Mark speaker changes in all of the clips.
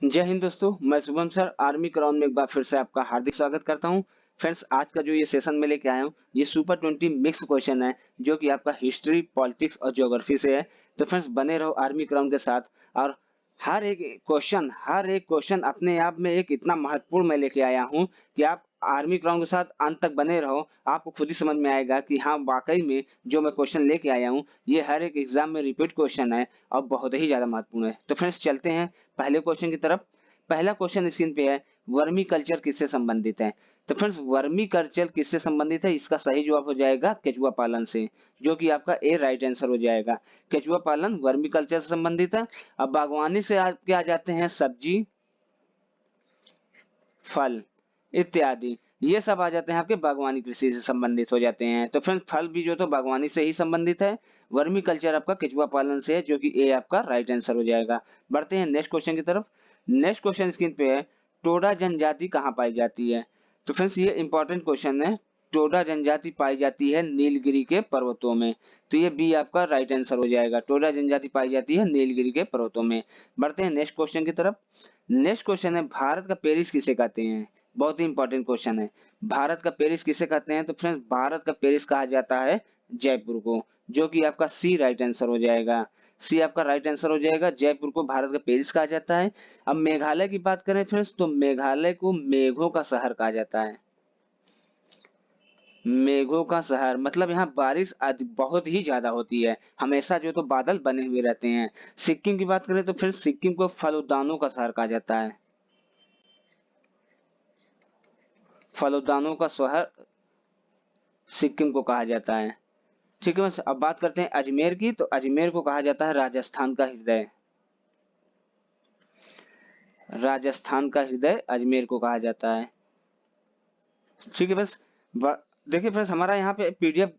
Speaker 1: जय हिंद दोस्तों, मैं शुभम सर आर्मी क्राउन में एक बार फिर से आपका हार्दिक स्वागत करता हूं। फ्रेंड्स, आज का जो ये सेशन में लेके आया हूं, ये सुपर 20 मिक्स क्वेश्चन है जो कि आपका हिस्ट्री, पॉलिटिक्स और ज्योग्राफी से है। तो फ्रेंड्स, बने रहो आर्मी क्राउन के साथ। और हर एक क्वेश्चन अपने आप में एक इतना महत्वपूर्ण मैं लेके आया हूं कि आप आर्मी क्राउन के साथ अंत तक बने रहो। आपको खुद ही समझ में आएगा कि हाँ, वाकई में जो मैं क्वेश्चन लेके आया हूँ ये हर एक एग्जाम में रिपीट क्वेश्चन है और बहुत ही ज्यादा महत्वपूर्ण है। तो फ्रेंड्स, चलते हैं पहले क्वेश्चन की तरफ। पहला क्वेश्चन स्क्रीन पे है, वर्मी कल्चर किससे संबंधित है? तो फ्रेंड्स, वर्मी कल्चर किससे संबंधित है? इसका सही जवाब हो जाएगा केचुआ पालन से, जो कि आपका ए राइट आंसर हो जाएगा। केचुआ पालन वर्मी कल्चर से संबंधित है। अब बागवानी से आपके आ जाते हैं सब्जी, फल इत्यादि। ये सब आ जाते हैं आपके बागवानी कृषि से संबंधित हो जाते हैं। तो फ्रेंड्स, फल भी जो तो बागवानी से ही संबंधित है। वर्मी कल्चर आपका केचुआ पालन से है, जो कि ए आपका राइट आंसर हो जाएगा। बढ़ते हैं नेक्स्ट क्वेश्चन की तरफ। नेक्स्ट क्वेश्चन स्क्रीन पे है, टोडा जनजाति कहाँ पाई जाती है? तो फ्रेंड्स, ये इंपॉर्टेंट क्वेश्चन है। टोडा जनजाति पाई जाती है नीलगिरी के पर्वतों में। तो ये बी आपका राइट आंसर हो जाएगा। टोडा जनजाति पाई जाती है नीलगिरी के पर्वतों में। बढ़ते हैं नेक्स्ट क्वेश्चन की तरफ। नेक्स्ट क्वेश्चन है, भारत का पेरिस किसे कहते हैं? बहुत ही इंपॉर्टेंट क्वेश्चन है। भारत का पेरिस किसे कहते हैं? तो फ्रेंड्स, भारत का पेरिस कहा जाता है जयपुर को, जो कि आपका सी राइट आंसर हो जाएगा। सी आपका राइट आंसर हो जाएगा। जयपुर को भारत का पेरिस कहा जाता है। अब मेघालय की बात करें फ्रेंड्स, तो मेघालय को मेघों का शहर कहा जाता है। मेघों का शहर मतलब यहाँ बारिश बहुत ही ज्यादा होती है, हमेशा जो तो बादल बने हुए रहते हैं। सिक्किम की बात करें तो फिर सिक्किम को फलोदानों का शहर कहा जाता है। फलोदानों का शहर सिक्किम को कहा जाता है। ठीक है, बस अब बात करते हैं अजमेर की। तो अजमेर को कहा जाता है राजस्थान का हृदय। राजस्थान का हृदय अजमेर को कहा जाता है। ठीक है, बस देखिए फ्रेंड्स, हमारा यहाँ पे पीडीएफ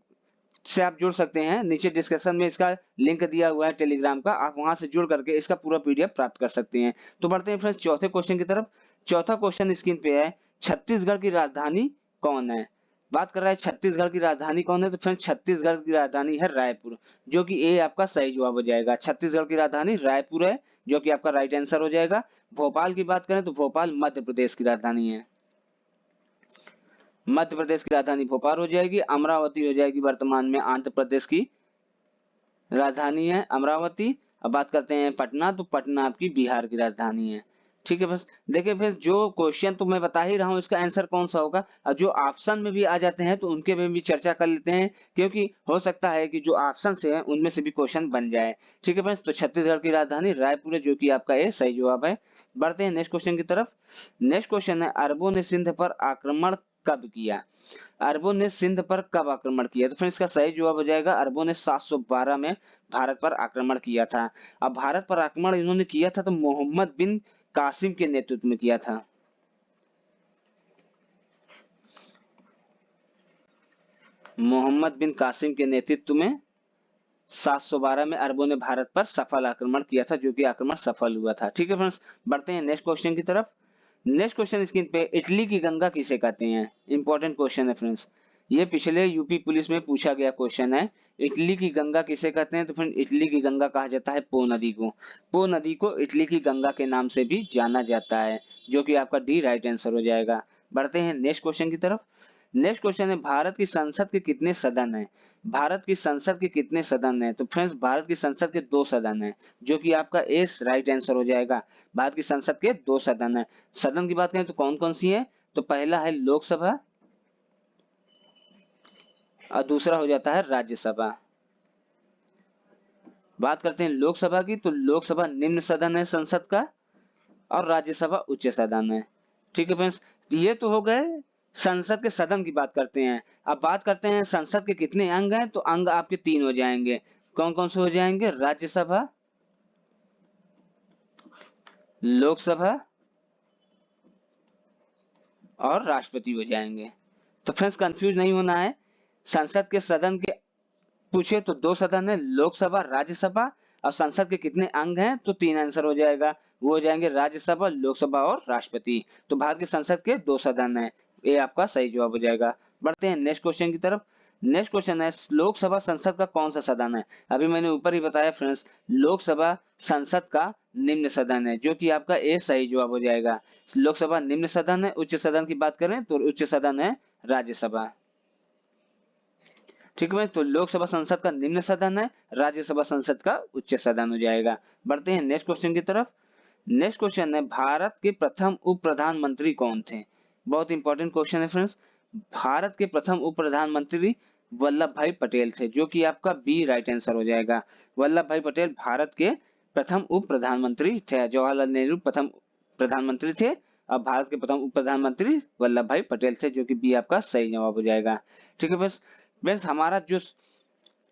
Speaker 1: से आप जुड़ सकते हैं। नीचे डिस्क्रिप्शन में इसका लिंक दिया हुआ है टेलीग्राम का, आप वहां से जुड़ करके इसका पूरा पीडीएफ प्राप्त कर सकते हैं। तो बढ़ते हैं फ्रेंड्स चौथे क्वेश्चन की तरफ। चौथा क्वेश्चन स्क्रीन पे है, छत्तीसगढ़ की राजधानी कौन है? बात कर रहा है छत्तीसगढ़ की राजधानी कौन है? तो फ्रेंड्स, छत्तीसगढ़ की राजधानी है रायपुर, जो कि ए आपका सही जवाब हो जाएगा। छत्तीसगढ़ की राजधानी रायपुर है, जो कि आपका राइट आंसर हो जाएगा। भोपाल की बात करें तो भोपाल मध्य प्रदेश की राजधानी है। मध्य प्रदेश की राजधानी भोपाल हो जाएगी। अमरावती हो जाएगी वर्तमान में आंध्र प्रदेश की राजधानी है, अमरावती। अब बात करते हैं पटना, तो पटना आपकी बिहार की राजधानी है। ठीक है, बस देखिए फिर जो क्वेश्चन तो मैं बता ही रहा हूँ इसका आंसर कौन सा होगा, और जो ऑप्शन में भी आ जाते हैं तो उनके में भी चर्चा कर लेते हैं, क्योंकि हो सकता है कि जो ऑप्शन से है उनमें से भी क्वेश्चन बन जाए। ठीक है बस, तो छत्तीसगढ़ की राजधानी रायपुर है, जो कि आपका ये सही जवाब है। बढ़ते हैं नेक्स्ट क्वेश्चन की तरफ। नेक्स्ट क्वेश्चन है, अरबों ने सिंध पर आक्रमण कब किया? अरबों ने सिंध पर कब आक्रमण किया? तो फ्रेंड्स, इसका सही जवाब हो जाएगा, अरबों ने 712 में भारत पर आक्रमण किया था। अब भारत पर आक्रमण इन्होंने किया था तो मोहम्मद बिन कासिम के नेतृत्व में किया था। मोहम्मद बिन कासिम के नेतृत्व में 712 में अरबों ने भारत पर सफल आक्रमण किया था, जो कि आक्रमण सफल हुआ था। ठीक है फ्रेंड्स, बढ़ते हैं नेक्स्ट क्वेश्चन की तरफ। नेक्स्ट क्वेश्चन स्क्रीन पे, इटली की गंगा किसे कहते हैं? इंपॉर्टेंट क्वेश्चन है फ्रेंड्स, ये पिछले यूपी पुलिस में पूछा गया क्वेश्चन है। इटली की गंगा किसे कहते हैं? तो फ्रेंड, इटली की गंगा कहा जाता है पो नदी को। पो नदी को इटली की गंगा के नाम से भी जाना जाता है, जो कि आपका डी राइट आंसर हो जाएगा। बढ़ते हैं नेक्स्ट क्वेश्चन की तरफ। नेक्स्ट क्वेश्चन है, भारत की संसद के कितने सदन हैं? भारत की संसद के कितने सदन हैं? तो फ्रेंड्स, भारत की संसद के 2 सदन हैं, जो कि आपका एस राइट आंसर हो जाएगा। भारत की संसद के 2 सदन हैं। सदन की बात करें तो कौन कौन सी है? तो पहला है लोकसभा और दूसरा हो जाता है राज्यसभा। बात करते हैं लोकसभा की, तो लोकसभा निम्न सदन है संसद का, और राज्यसभा उच्च सदन है। ठीक है फ्रेंड्स, ये तो हो गए संसद के सदन की बात करते हैं। अब बात करते हैं संसद के कितने अंग हैं? तो अंग आपके 3 हो जाएंगे। कौन कौन से हो जाएंगे? राज्यसभा, लोकसभा और राष्ट्रपति हो जाएंगे। तो फ्रेंड्स, कंफ्यूज नहीं होना है। संसद के सदन के पूछे तो 2 सदन है, लोकसभा, राज्यसभा। और संसद के कितने अंग हैं? तो 3 आंसर हो जाएगा, वो हो जाएंगे राज्यसभा, लोकसभा और राष्ट्रपति। तो भारत की संसद के 2 सदन है, ये आपका सही जवाब हो जाएगा। बढ़ते हैं नेक्स्ट क्वेश्चन की तरफ। नेक्स्ट क्वेश्चन है लोकसभा संसद का कौन सा सदन है? अभी मैंने ऊपर ही बताया फ्रेंड्स, लोकसभा संसद का निम्न सदन है, जो कि आपका ए सही जवाब हो जाएगा। लोकसभा निम्न सदन है। उच्च सदन की बात करें तो उच्च सदन है राज्यसभा। ठीक है, तो लोकसभा संसद का निम्न सदन है, राज्यसभा संसद का उच्च सदन हो जाएगा। बढ़ते हैं नेक्स्ट क्वेश्चन की तरफ। नेक्स्ट क्वेश्चन है भारत के प्रथम उप प्रधानमंत्री कौन थे? बहुत इंपॉर्टेंट क्वेश्चन है फ्रेंड्स। भारत के प्रथम उप प्रधानमंत्री वल्लभ भाई पटेल थे, जो कि आपका बी राइट आंसर हो जाएगा। वल्लभ भाई पटेल भारत के प्रथम उप प्रधानमंत्री थे। जवाहरलाल नेहरू प्रथम प्रधानमंत्री थे, अब भारत के प्रथम उप प्रधानमंत्री वल्लभ भाई पटेल थे, जो कि बी आपका सही जवाब हो जाएगा। ठीक है फ्रेंड्स, हमारा जो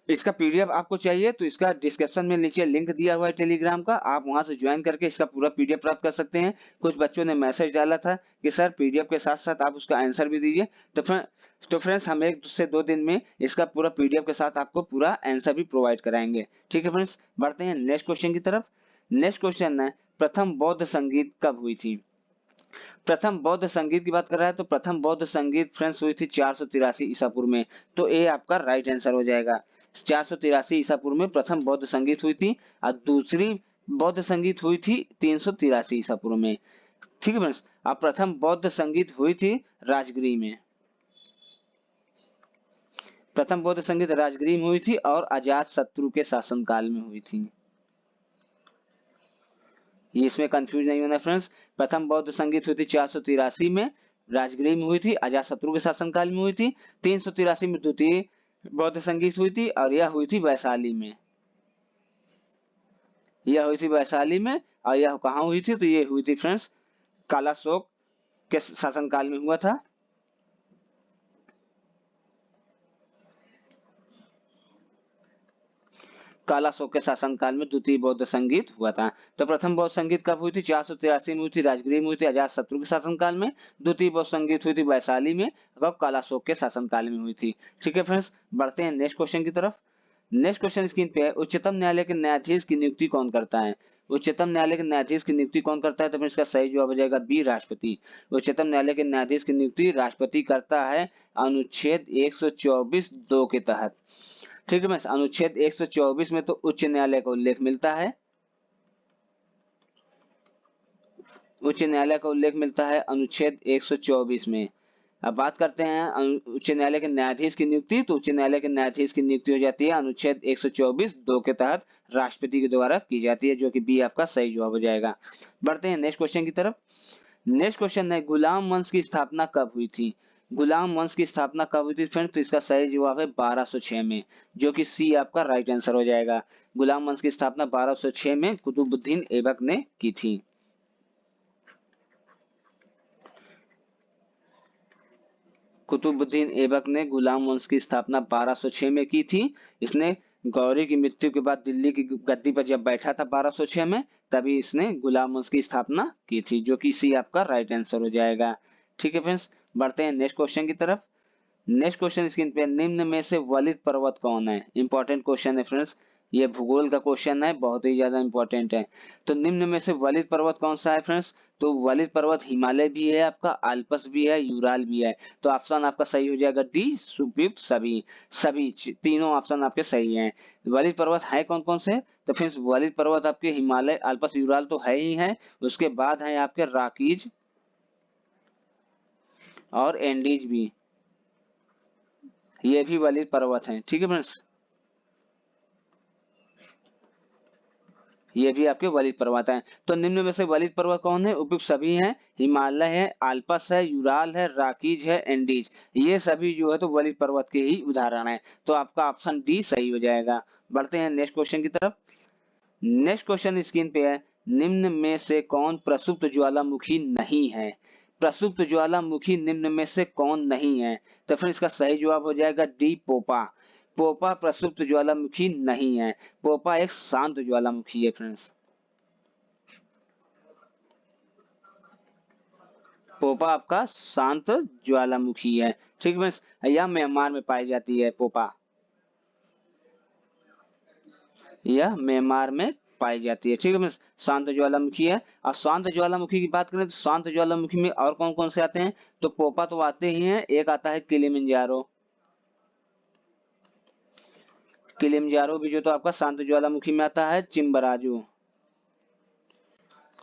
Speaker 1: इसका पीडीएफ आपको चाहिए तो इसका डिस्क्रिप्शन में नीचे लिंक दिया हुआ है टेलीग्राम का, आप वहां से ज्वाइन करके इसका पूरा पीडीएफ प्राप्त कर सकते हैं। कुछ बच्चों ने मैसेज डाला था कि सर पीडीएफ के साथ साथ आप उसका आंसर भी दीजिए, तो फ्रेंड्स हम 1 से 2 दिन में इसका पूरा पीडीएफ के साथ आपको पूरा आंसर भी प्रोवाइड कराएंगे। ठीक है फ्रेंड्स, बढ़ते हैं नेक्स्ट क्वेश्चन की तरफ। नेक्स्ट क्वेश्चन है प्रथम बौद्ध संगीत कब हुई थी? प्रथम बौद्ध संगीत की बात कर रहा है तो प्रथम बौद्ध संगीत फ्रेंड्स हुई थी 483 ईसा पूर्व में, तो ए आपका राइट आंसर हो जाएगा। 483 ईसा पूर्व में प्रथम बौद्ध संगीत हुई थी और दूसरी बौद्ध संगीत हुई थी 383 ईसा पूर्व में। ठीक है फ्रेंड्स, अब प्रथम बौद्ध संगीत हुई थी राजगिरी में। प्रथम बौद्ध संगीत राजगिरी में हुई थी और अजात शत्रु के शासनकाल में हुई थी। ये इसमें कंफ्यूज नहीं होना फ्रेंड्स। प्रथम बौद्ध संगीत हुई थी 483 में, राजगिरी में हुई थी, अजातशत्रु के शासनकाल में हुई थी। 383 में द्वितीय बौद्ध संगीत हुई थी और यह हुई थी वैशाली में। यह हुई थी वैशाली में और यह कहाँ हुई थी? तो ये हुई थी फ्रेंड्स कालाशोक के शासनकाल में हुआ था। कालाशोक के शासनकाल में द्वितीय बौद्ध संगीत हुआ था। तो प्रथम बौद्ध संगीत कब हुई थी? 483 में हुई थी, राजगिरी में हुई थी अजातशत्रु के शासनकाल में। द्वितीय बौद्ध संगीत हुई थी वैशाली में, कब? कालाशोक के शासनकाल में हुई थी। ठीक है फ्रेंड्स, बढ़ते हैं नेक्स्ट क्वेश्चन की तरफ। नेक्स्ट क्वेश्चन स्क्रीन पे है, उच्चतम न्यायालय के न्यायाधीश की नियुक्ति कौन करता है? उच्चतम न्यायालय के न्यायाधीश की नियुक्ति कौन करता है? तो इसका सही जवाब हो जाएगा बी राष्ट्रपति। उच्चतम न्यायालय के न्यायाधीश की नियुक्ति राष्ट्रपति करता है अनुच्छेद 124(2) के तहत। ठीक है मैं, अनुच्छेद 124 में तो उच्च न्यायालय का उल्लेख मिलता है। उच्च न्यायालय का उल्लेख मिलता है अनुच्छेद 124 में। अब बात करते हैं उच्च न्यायालय के न्यायाधीश की नियुक्ति, तो उच्च न्यायालय के न्यायाधीश की नियुक्ति हो जाती है अनुच्छेद 124(2) के तहत राष्ट्रपति के द्वारा की जाती है, जो कि बी आपका सही जवाब हो जाएगा। बढ़ते हैं नेक्स्ट क्वेश्चन की तरफ। नेक्स्ट क्वेश्चन है गुलाम वंश की स्थापना कब हुई थी? गुलाम वंश की स्थापना कब हुई थी फ्रेंड्स? तो इसका सही जवाब है 1206 में, जो कि सी आपका राइट आंसर हो जाएगा। गुलाम वंश की स्थापना 1206 में कुतुबुद्दीन ऐबक ने की थी। कुतुबुद्दीन ऐबक ने गुलाम वंश की स्थापना 1206 में की थी। इसने गौरी की मृत्यु के बाद दिल्ली की गद्दी पर जब बैठा था 1206 में, तभी इसने गुलाम वंश की स्थापना की थी, जो कि सी आपका राइट आंसर हो जाएगा। ठीक है फ्रेंड्स, बढ़ते हैं नेक्स्ट क्वेश्चन की तरफ। नेक्स्ट क्वेश्चन स्क्रीन पे, निम्न में से वलित पर्वत कौन है? इंपॉर्टेंट क्वेश्चन है फ्रेंड्स, ये भूगोल का क्वेश्चन है, बहुत ही ज्यादा इंपॉर्टेंट है। तो निम्न में से वलित पर्वत कौन सा है फ्रेंड्स? तो वलित पर्वत हिमालय भी है आपका, आल्प्स भी है, यूराल भी है। तो ऑप्शन आपका सही हो जाएगा डी, उपयुक्त सभी। सभी तीनों ऑप्शन आपके सही हैं। वलित पर्वत है कौन कौन से? तो फ्रेंड्स वलित पर्वत आपके हिमालय, आल्प्स, यूराल तो है ही है, उसके बाद है आपके रॉकीज और एंडीज भी, ये भी वलित पर्वत हैं। ठीक है फ्रेंड्स, ये भी आपके वलित पर्वत हैं। तो निम्न में से वलित पर्वत कौन है? उपयुक्त सभी हैं, हिमालय है, आल्पस है, यूराल है, रॉकीज है, एंडीज, ये सभी जो है तो वलित पर्वत के ही उदाहरण है। तो आपका ऑप्शन डी सही हो जाएगा। बढ़ते हैं नेक्स्ट क्वेश्चन की तरफ। नेक्स्ट क्वेश्चन स्क्रीन पे है, निम्न में से कौन प्रसुप्त ज्वालामुखी नहीं है? प्रसुप्त ज्वालामुखी निम्न में से कौन नहीं है? तो फिर इसका सही जवाब हो जाएगा डी, पोपा। पोपा प्रसुप्त ज्वालामुखी नहीं है। पोपा एक शांत ज्वालामुखी है फ्रेंड्स। पोपा आपका शांत ज्वालामुखी है। ठीक है, यह म्यांमार में पाई जाती है पोपा, यह म्यांमार में पाई जाती है। ठीक है, शांत ज्वालामुखी है। और शांत ज्वालामुखी की बात करें तो शांत ज्वालामुखी में और कौन कौन से आते हैं? तो पोपा तो आते ही हैं, एक आता है किलिमंजारो, किलिमंजारो भी जो तो आपका शांत ज्वालामुखी में आता है।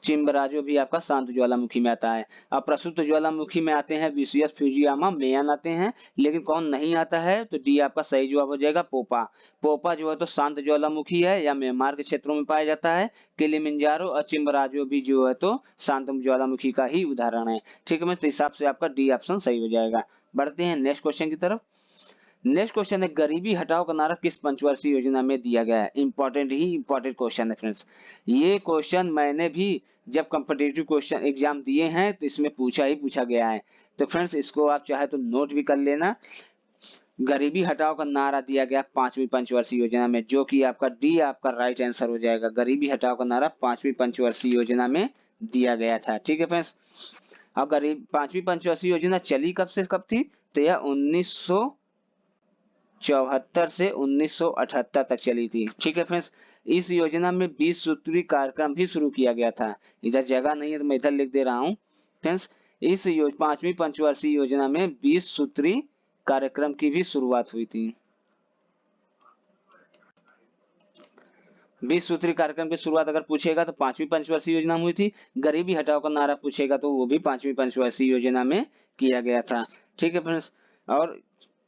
Speaker 1: चिम्बराजो भी आपका शांत ज्वालामुखी में आता है। अब प्रसुप्त ज्वालामुखी में आते हैं विसियस, फ्यूजियामा, मेयन आते हैं, लेकिन कौन नहीं आता है? तो डी आपका सही जवाब हो जाएगा पोपा। पोपा जो है तो शांत ज्वालामुखी है या म्यांमार के क्षेत्रों में पाया जाता है। किलिमंजारो और चिम्बराजो भी जो है तो शांत ज्वालामुखी का ही उदाहरण है। ठीक है, तो हिसाब से आपका डी ऑप्शन सही हो जाएगा। बढ़ते हैं नेक्स्ट क्वेश्चन की तरफ। नेक्स्ट क्वेश्चन है, गरीबी हटाओ का नारा किस पंचवर्षीय योजना में दिया गया है? इंपॉर्टेंट क्वेश्चन है फ्रेंड्स। ये क्वेश्चन मैंने भी जब कॉम्पिटिटिव क्वेश्चन एग्जाम दिए हैं तो इसमें पूछा गया है। तो फ्रेंड्स इसको आप चाहे तो नोट भी कर लेना। गरीबी हटाओ का नारा दिया गया 5वीं पंचवर्षीय योजना में, जो कि आपका डी आपका राइट आंसर हो जाएगा। गरीबी हटाओ का नारा 5वीं पंचवर्षीय योजना में दिया गया था। ठीक है फ्रेंड्स। अब गरीब 5वीं पंचवर्षीय योजना चली कब से कब थी? तो यह 1974 से 1978 तक चली थी। ठीक है फ्रेंड्स। इस योजना में 20 सूत्री कार्यक्रम भी शुरू किया गया था। इधर जगह नहीं है तो मैं इधर लिख दे रहा हूँ फ्रेंड्स। इस 5वीं पंचवर्षीय योजना में 20 सूत्री कार्यक्रम की भी शुरुआत हुई थी। 20 सूत्री कार्यक्रम की शुरुआत अगर पूछेगा तो 5वीं पंचवर्षीय योजना में हुई थी। गरीबी हटाओ का नारा पूछेगा तो वो भी 5वीं पंचवर्षीय योजना में किया गया था। ठीक है फ्रेंड्स। और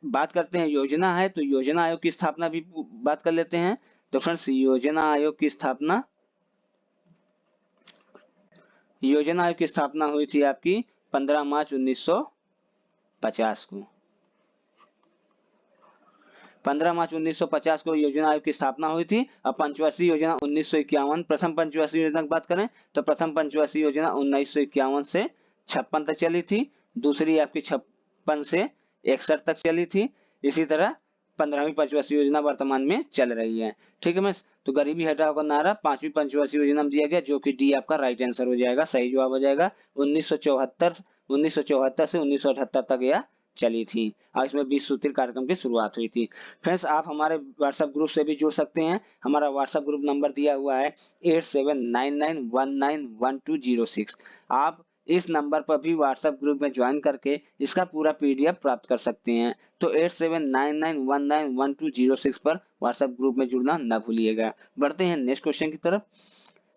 Speaker 1: बात करते हैं योजना है तो योजना आयोग की स्थापना भी बात कर लेते हैं। तो फ्रेंड्स योजना आयोग की स्थापना हुई थी आपकी 15 मार्च 1950 को। 15 मार्च 1950 को योजना आयोग की स्थापना हुई थी। अब पंचवर्षीय योजना 1951, प्रथम पंचवर्षीय योजना की बात करें तो प्रथम पंचवर्षीय योजना 1951 से 56 तक चली थी। दूसरी आपकी 56 से 61 तक चली थी। इसी तरह 15वीं पंचवर्षीय योजना वर्तमान में चल रही है। ठीक है मिस। तो गरीबी हटाओ का नारा 5वीं पंचवर्षीय योजना में दिया गया, जो कि डी आपका राइट आंसर हो जाएगा, सही जवाब हो जाएगा। 1974 से 1978 तक यह चली थी और इसमें 20 सूत्री कार्यक्रम की शुरुआत हुई थी। फ्रेंड्स आप हमारे व्हाट्सएप ग्रुप से भी जुड़ सकते हैं। हमारा व्हाट्सएप ग्रुप नंबर दिया हुआ है 8799191206। आप इस नंबर पर भी व्हाट्सएप ग्रुप में ज्वाइन करके इसका पूरा पीडीएफ प्राप्त कर सकते हैं। तो 8799191206 पर व्हाट्सएप ग्रुप में जुड़ना न भूलिएगा। बढ़ते हैं नेक्स्ट क्वेश्चन की तरफ।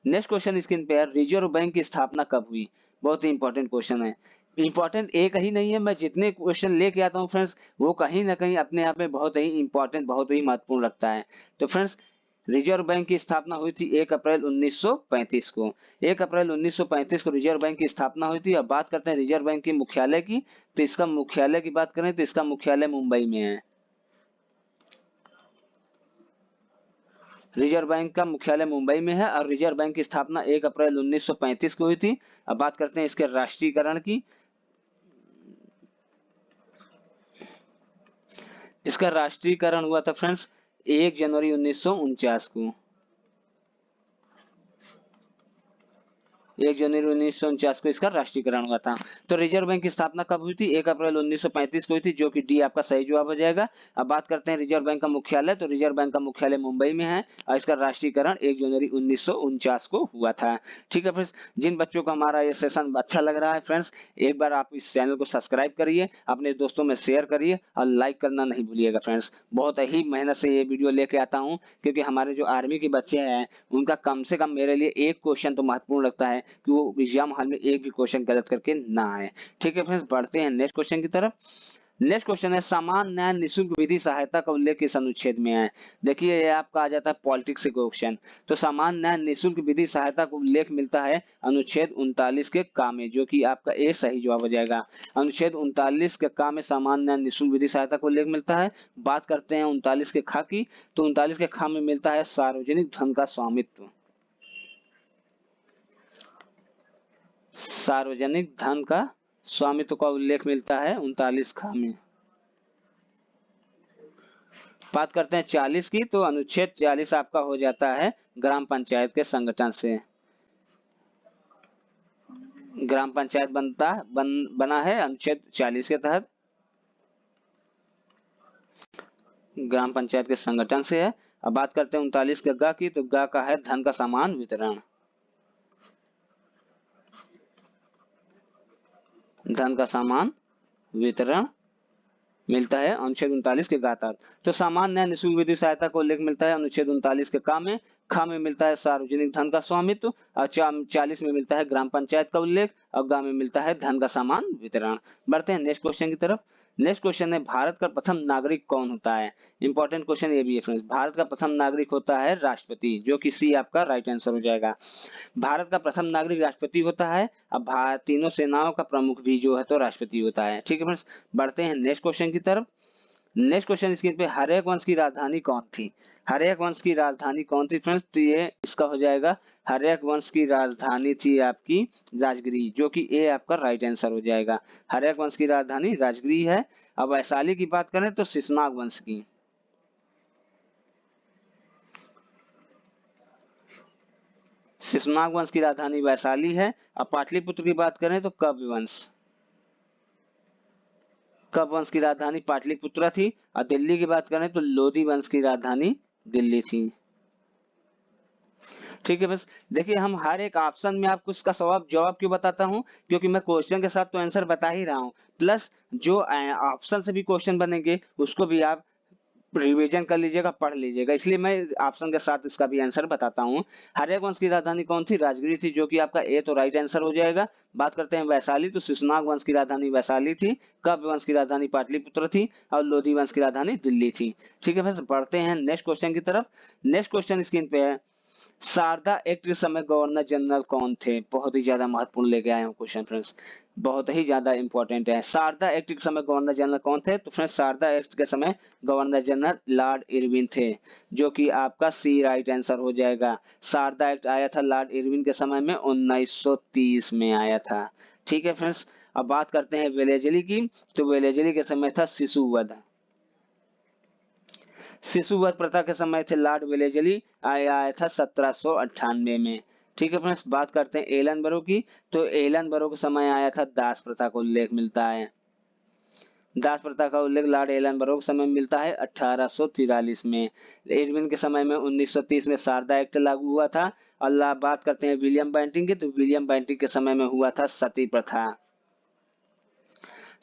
Speaker 1: नेक्स्ट क्वेश्चन स्क्रीन पे है, रिजर्व बैंक की स्थापना कब हुई? बहुत ही इंपॉर्टेंट क्वेश्चन है। इंपॉर्टेंट एक ही नहीं है, मैं जितने क्वेश्चन लेके आता हूँ फ्रेंड्स वो कहीं ना कहीं अपने आप में बहुत ही इंपॉर्टेंट, बहुत ही महत्वपूर्ण रखता है। तो फ्रेंड्स रिजर्व बैंक की स्थापना हुई थी 1 अप्रैल 1935 को। 1 अप्रैल 1935 को रिजर्व बैंक की स्थापना हुई थी। अब बात करते हैं रिजर्व बैंक के मुख्यालय की। तो इसका मुख्यालय की बात करें तो इसका मुख्यालय मुंबई में है। रिजर्व बैंक का मुख्यालय मुंबई में है और रिजर्व बैंक की स्थापना 1 अप्रैल 1935 को हुई थी। अब बात करते हैं इसके राष्ट्रीयकरण की। इसका राष्ट्रीयकरण हुआ था फ्रेंड्स 1 जनवरी 1949 को। 1 जनवरी 1949 को इसका राष्ट्रीयकरण हुआ था। तो रिजर्व बैंक की स्थापना कब हुई थी? 1 अप्रैल 1935 को हुई थी, जो कि डी आपका सही जवाब हो जाएगा। अब बात करते हैं रिजर्व बैंक का मुख्यालय। तो रिजर्व बैंक का मुख्यालय मुंबई में है और इसका राष्ट्रीयकरण 1 जनवरी 1949 को हुआ था। ठीक है फ्रेंड्स। जिन बच्चों को हमारा ये सेशन अच्छा लग रहा है फ्रेंड्स, एक बार आप इस चैनल को सब्सक्राइब करिए, अपने दोस्तों में शेयर करिए और लाइक करना नहीं भूलिएगा फ्रेंड्स। बहुत ही मेहनत से ये वीडियो लेके आता हूँ, क्योंकि हमारे जो आर्मी के बच्चे हैं उनका कम से कम मेरे लिए एक क्वेश्चन तो महत्वपूर्ण लगता है कि वो एग्जाम हॉल में एक भी क्वेश्चन गलत करके ना आए। ठीक है फ्रेंड्स। बढ़ते हैं नेक्स्ट क्वेश्चन की तरफ। नेक्स्ट क्वेश्चन है, समान न्याय निःशुल्क विधि सहायता का उल्लेख किस अनुच्छेद में है? देखिए ये आपका आ जाता है पॉलिटिक्स क्वेश्चन। तो समान न्याय निःशुल्क विधि सहायता का उल्लेख मिलता है अनुच्छेद 39 के का में, जो कि आपका ए सही जवाब हो जाएगा। अनुच्छेद 39 के का में समान न्याय निःशुल्क विधि सहायता का उल्लेख मिलता है। बात करते हैं 39 के खा की। तो 39 के खा में मिलता है सार्वजनिक धन का स्वामित्व। सार्वजनिक धन का स्वामित्व का उल्लेख मिलता है 39 खा में। बात करते हैं 40 की। तो अनुच्छेद 40 आपका हो जाता है ग्राम पंचायत के संगठन से। ग्राम पंचायत बना है अनुच्छेद 40 के तहत, ग्राम पंचायत के संगठन से है। अब बात करते हैं 39 के गा की। तो गा का है धन का समान वितरण। धन का समान वितरण। मिलता है अनुच्छेद 39 के घातक। तो सामान्य निःशुल्क विधि सहायता को उल्लेख मिलता है अनुच्छेद 39 के क में, ख में मिलता है सार्वजनिक धन का स्वामित्व, और 40 में मिलता है ग्राम पंचायत का उल्लेख, और ग में मिलता है धन का समान वितरण। बढ़ते हैं नेक्स्ट क्वेश्चन की तरफ। नेक्स्ट क्वेश्चन है भारत का प्रथम नागरिक कौन होता है। इंपॉर्टेंट क्वेश्चन ये भी है फ्रेंड्स। भारत का प्रथम नागरिक होता है राष्ट्रपति, जो कि सी आपका राइट आंसर हो जाएगा। भारत का प्रथम नागरिक राष्ट्रपति होता है। अब तीनों सेनाओं का प्रमुख भी जो है तो राष्ट्रपति होता है। ठीक है फ्रेंड्स, बढ़ते हैं नेक्स्ट क्वेश्चन की तरफ। नेक्स्ट क्वेश्चन स्क्रीन पे, हर्यक वंश की राजधानी कौन थी। हर्यक वंश की राजधानी कौन थी फ्रेंड्स, तो ये इसका हो जाएगा हर्यक वंश की राजधानी थी आपकी राजगिरी, जो कि ए आपका राइट आंसर हो जाएगा। हर्यक वंश की राजधानी राजगिरी है। अब वैशाली की बात करें तो शिशुनाग वंश की, शिशुनाग वंश की राजधानी वैशाली है। अब पाटलिपुत्र की बात करें तो कव्य वंश, कब वंश की राजधानी पाटलिपुत्र थी। और दिल्ली की बात करें तो लोधी वंश की राजधानी दिल्ली थी। ठीक है बस, देखिए हम हर एक ऑप्शन में आपको इसका जवाब क्यों बताता हूँ, क्योंकि मैं क्वेश्चन के साथ तो आंसर बता ही रहा हूँ, प्लस जो ऑप्शन से भी क्वेश्चन बनेंगे उसको भी आप रिवीजन कर लीजिएगा, पढ़ लीजिएगा, इसलिए मैं ऑप्शन के साथ इसका भी आंसर बताता हूँ। हर्यक वंश की राजधानी कौन थी, राजगिरी थी, जो कि आपका ए तो राइट आंसर हो जाएगा। बात करते हैं वैशाली, तो शिशुनाग वंश की राजधानी वैशाली थी। कव्य वंश की राजधानी पाटलिपुत्र थी, और लोधी वंश की राजधानी दिल्ली थी। ठीक है फ्रेंड्स, बढ़ते हैं नेक्स्ट क्वेश्चन की तरफ। नेक्स्ट क्वेश्चन स्क्रीन पे है, शारदा एक्ट के समय गवर्नर जनरल कौन थे। बहुत ही ज्यादा महत्वपूर्ण लेके आए हूँ क्वेश्चन फ्रेंड्स, बहुत ही ज्यादा इंपॉर्टेंट है। शारदा एक्ट के समय गवर्नर जनरल कौन थे, तो फ्रेंड्स शारदा एक्ट के समय गवर्नर जनरल लॉर्ड इरविन थे, जो कि आपका सी राइट आंसर हो जाएगा। शारदा एक्ट आया था लॉर्ड इरविन के समय में 1930 में आया था। ठीक है फ्रेंड्स, अब बात करते हैं वेलेजली की, तो वेलेजली के समय था शिशुवध। शिशुवध प्रथा के समय थे लॉर्ड वेलेजली, आया था 1798 में। ठीक है फ्रेंड्स, बात करते हैं एलन बरो की, तो एलन बरो के समय आया था दास प्रथा का उल्लेख मिलता है। दास प्रथा का उल्लेख लॉर्ड एलन बरो के समय में मिलता है 1843 में। इरविन के समय में 1930 में शारदा एक्ट लागू हुआ था। और बात करते हैं विलियम बेंटिंग की, तो विलियम बेंटिंग के समय में हुआ था सती प्रथा।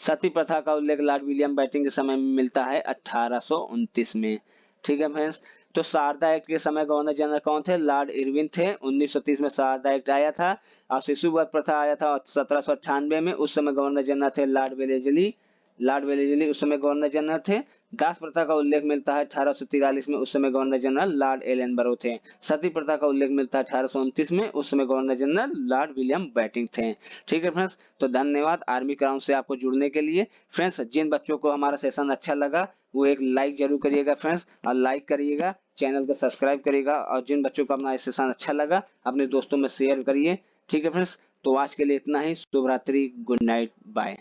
Speaker 1: सती प्रथा का उल्लेख लॉर्ड विलियम बेंटिंग के समय में मिलता है 1829 में। ठीक है फ्रेंड्स, तो शारदा एक्ट के समय गवर्नर जनरल कौन थे, लॉर्ड इरविन थे। 1930 में शारदा एक्ट आया था, और शिशुवध प्रथा आया था 1798 में, उस समय गवर्नर जनरल थे लॉर्ड वेलेजली। लॉर्ड वेलेजली उस समय गवर्नर जनरल थे। दास प्रथा का उल्लेख मिलता है 1843 में, उस समय गवर्नर जनरल लॉर्ड एलन बरो थे। सती प्रथा का उल्लेख मिलता है 1829 में, उस समय governor general Lord William Bentinck थे। ठीक है फ्रेंड्स, तो धन्यवाद आर्मी क्राउन से आपको जुड़ने के लिए। फ्रेंड्स, जिन बच्चों को हमारा सेशन अच्छा लगा वो एक लाइक जरूर करिएगा फ्रेंड्स, और लाइक करिएगा, चैनल को सब्सक्राइब करिएगा, और जिन बच्चों को हमारा सेशन अच्छा लगा अपने दोस्तों में शेयर करिए। ठीक है फ्रेंड्स, तो आज के लिए इतना ही। शुभ रात्रि, गुड नाइट, बाय।